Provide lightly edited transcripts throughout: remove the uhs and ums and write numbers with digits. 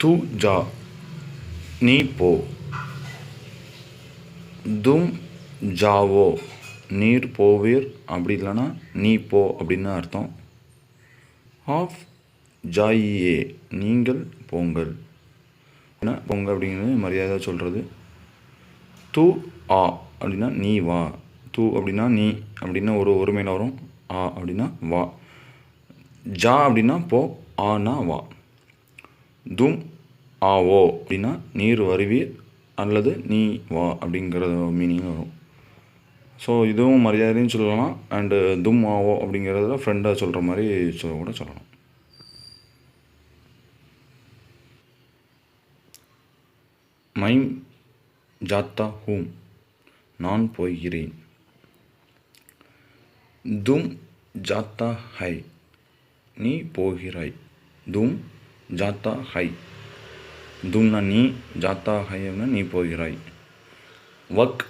து ஜா நீ போ. தும் ஜாவோ நீர் போவீர், அப்படி இல்லைன்னா நீ போ அப்படின்னு அர்த்தம். ஆஃப் ஜாயியே நீங்கள் போங்கள். போங்க அப்படிங்கிறது மரியாதை சொல்கிறது. து ஆ அப்படின்னா நீ வா. து அப்படின்னா நீ அப்படின்னா ஒரு ஒருமையில் வரும். ஆ அப்படின்னா வா. ஜா அப்படின்னா போ. ஆனா வா. தும் ஆவோ அப்படின்னா நீர் வருவீர் அல்லது நீ வா அப்படிங்கிற மீனிங் வரும். ஸோ இதுவும் மரியாதைன்னு சொல்லலாம். அண்டு தும் ஆவோ அப்படிங்கிறதுல ஃப்ரெண்டாக சொல்கிற மாதிரி கூட சொல்லலாம். மைம் ஜாத்தா ஹூம் நான் போகிறேன். தும் ஜாத்தா ஹை நீ போகிறாய். தும் ஜாத்தா ஹை. தும்னா நீ, ஜாத்தா ஹை அப்படின்னா நீ போகிறாய். வக்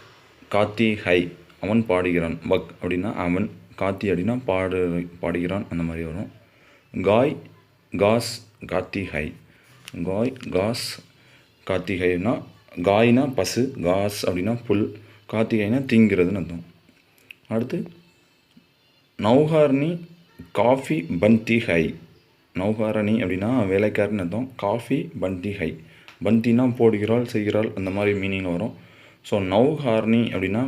காத்தி ஹை அவன் பாடுகிறான். வக் அப்படின்னா அவன், காத்தி அப்படின்னா பாடுகிறான் அந்த மாதிரி வரும். காய் காஸ் காத்தி ஹை. காய் காஸ் காத்தி ஹைனா காய்னா பசு, காஸ் அப்படின்னா புல், காத்திகைனா திங்கிறதுன்னு அர்த்தம். அடுத்து நௌஹார்னி காஃபி பந்தி ஹை. நௌஹாரணி அப்படின்னா வேலைக்காரன்னு அர்த்தம். காஃபி பந்தி ஹை. பந்தினா போடுகிறாள், செய்கிறாள் அந்த மாதிரி மீனிங்கில் வரும். ஸோ நௌஹார்னி அப்படின்னா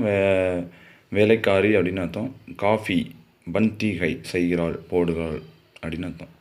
வேலைக்காரி அப்படின்னு அர்த்தம். காஃபி பந்தி ஹை செய்கிறாள், போடுகிறாள் அப்படின்னு அர்த்தம்.